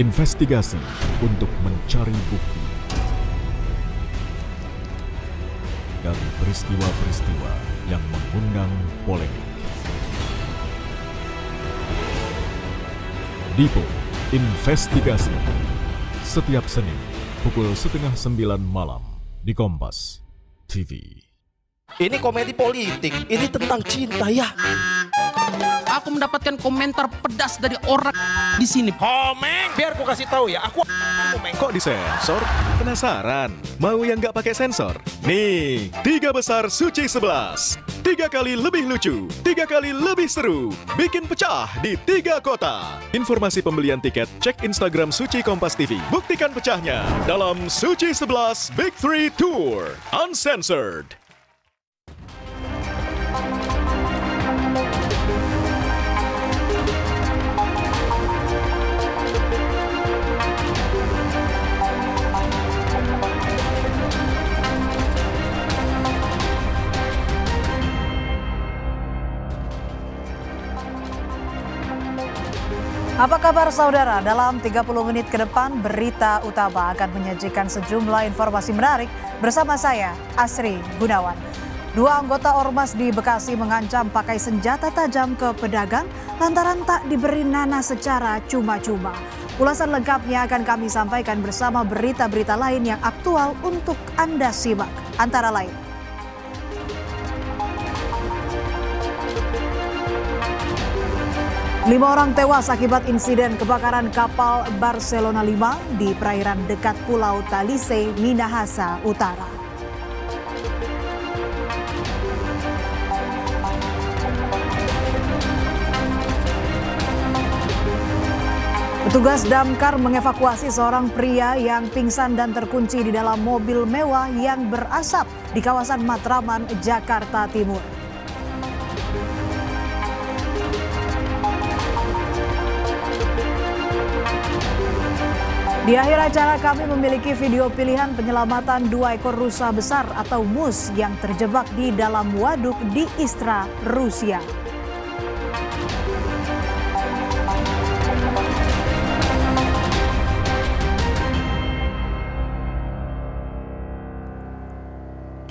Investigasi untuk mencari bukti dari peristiwa-peristiwa yang mengundang polemik. Dipo Investigasi setiap Senin pukul 8:30 malam di Kompas TV. Ini komedi politik, ini tentang cinta ya. Aku mendapatkan komentar pedas dari orang di sini. Komeng, biar aku kasih tahu ya, aku komeng. Kok disensor? Penasaran? Mau yang nggak pakai sensor? Nih, 3 besar Suci 11. 3 kali lebih lucu, 3 kali lebih seru. Bikin pecah di 3 kota. Informasi pembelian tiket, cek Instagram Suci Kompas TV. Buktikan pecahnya dalam Suci 11 Big 3 Tour. Uncensored. Apa kabar saudara? Dalam 30 menit ke depan, Berita Utama akan menyajikan sejumlah informasi menarik bersama saya, Asri Gunawan. 2 anggota Ormas di Bekasi mengancam pakai senjata tajam ke pedagang lantaran tak diberi nanas secara cuma-cuma. Ulasan lengkapnya akan kami sampaikan bersama berita-berita lain yang aktual untuk Anda simak. Antara lain, Lima orang tewas akibat insiden kebakaran kapal Barcelona 5 di perairan dekat Pulau Talise, Minahasa Utara. Petugas damkar mengevakuasi seorang pria yang pingsan dan terkunci di dalam mobil mewah yang berasap di kawasan Matraman, Jakarta Timur. Di akhir acara kami memiliki video pilihan penyelamatan 2 ekor rusa besar atau mus yang terjebak di dalam waduk di Istra, Rusia.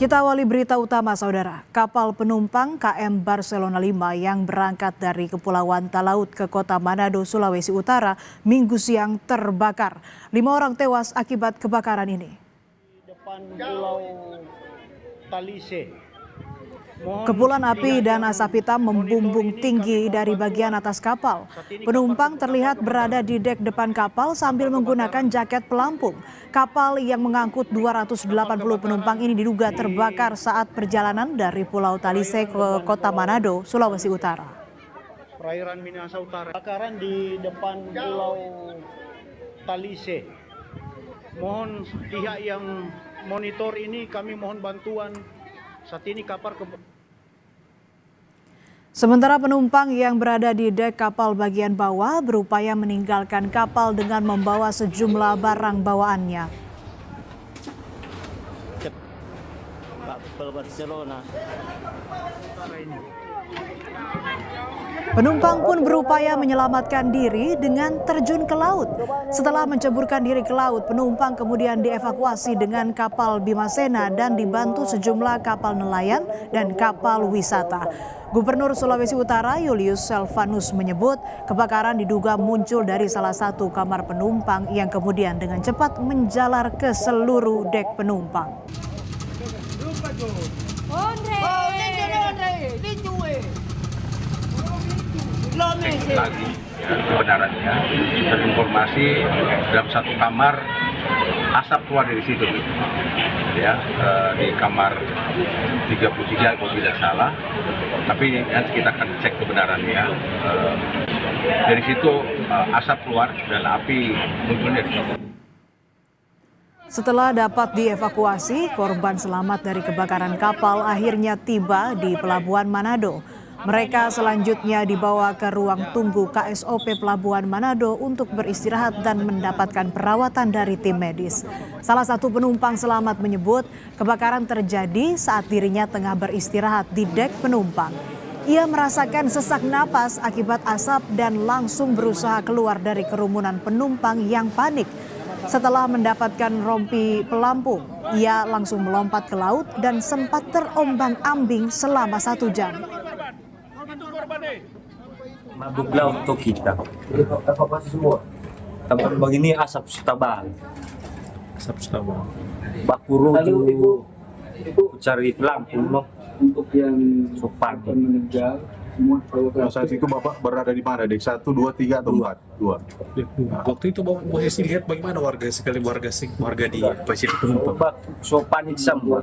Kita awali berita utama saudara. Kapal penumpang KM Barcelona 5 yang berangkat dari Kepulauan Talaut ke Kota Manado, Sulawesi Utara, Minggu siang terbakar. 5 orang tewas akibat kebakaran ini. Di depan Pulau Talise. Kepulan api dan asap hitam membumbung tinggi dari bagian atas kapal. Penumpang terlihat berada di dek depan kapal sambil menggunakan jaket pelampung. Kapal yang mengangkut 280 penumpang ini diduga terbakar saat perjalanan dari Pulau Talise ke Kota Manado, Sulawesi Utara. Perairan Minahasa Utara. Kebakaran di depan Pulau Talise. Mohon pihak yang monitor ini kami mohon bantuan. Saat ini kapal Sementara penumpang yang berada di dek kapal bagian bawah berupaya meninggalkan kapal dengan membawa sejumlah barang bawaannya. Penumpang pun berupaya menyelamatkan diri dengan terjun ke laut. Setelah menceburkan diri ke laut, penumpang kemudian dievakuasi dengan kapal Bimasena dan dibantu sejumlah kapal nelayan dan kapal wisata. Gubernur Sulawesi Utara Julius Selvanus menyebut kebakaran diduga muncul dari salah satu kamar penumpang yang kemudian dengan cepat menjalar ke seluruh dek penumpang. Lagi ya, kebenarannya terinformasi dalam satu kamar asap keluar dari situ ya, di kamar 33 kalau tidak salah, tapi nanti kita akan cek kebenarannya. Dari situ asap keluar dan api muncul dari situ. Setelah dapat dievakuasi, korban selamat dari kebakaran kapal akhirnya tiba di Pelabuhan Manado. Mereka selanjutnya dibawa ke ruang tunggu KSOP Pelabuhan Manado untuk beristirahat dan mendapatkan perawatan dari tim medis. Salah satu penumpang selamat menyebut kebakaran terjadi saat dirinya tengah beristirahat di dek penumpang. Ia merasakan sesak napas akibat asap dan langsung berusaha keluar dari kerumunan penumpang yang panik. Setelah mendapatkan rompi pelampung, ia langsung melompat ke laut dan sempat terombang-ambing selama 1 jam. Mabuklah untuk kita. Evakuasi semua. Tempat begini asap tebal. Asap tebal. Bakuru itu cari pelampung loh. Untuk yang sopan meninggal semua. Saat itu Bapak berada di mana? Dek 1, 2, 3 atau 4? 2. Waktu itu Bapak posisi lihat bagaimana warga di posisi penumpang? Sopan itu semua.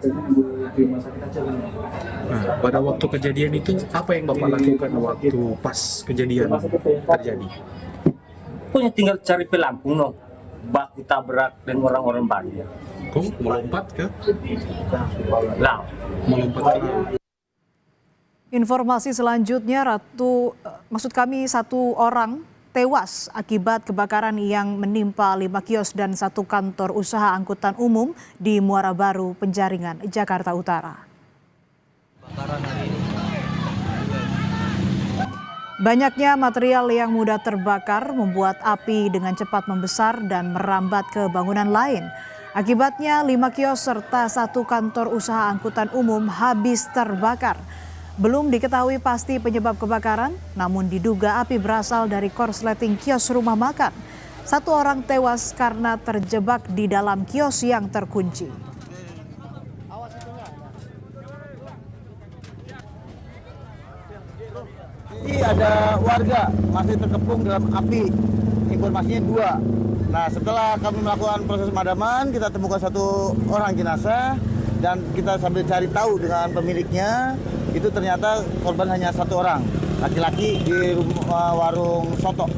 Nah, pada waktu kejadian itu apa yang Bapak lakukan waktu pas kejadian terjadi? Pokoknya tinggal cari pelampung loh. Bak ditabrak dan orang-orang banyak. Kok melompat ke? Lah, melompat ke laut. Informasi selanjutnya, satu orang tewas akibat kebakaran yang menimpa 5 kios dan 1 kantor usaha angkutan umum di Muara Baru, Penjaringan, Jakarta Utara. Banyaknya material yang mudah terbakar membuat api dengan cepat membesar dan merambat ke bangunan lain. Akibatnya 5 kios serta 1 kantor usaha angkutan umum habis terbakar. Belum diketahui pasti penyebab kebakaran, namun diduga api berasal dari korsleting kios rumah makan. 1 orang tewas karena terjebak di dalam kios yang terkunci. Ada warga masih terkepung dalam api, informasinya 2. Nah, setelah kami melakukan proses pemadaman, kita temukan 1 orang jenazah dan kita sambil cari tahu dengan pemiliknya, itu ternyata korban hanya 1 orang, laki-laki di warung soto.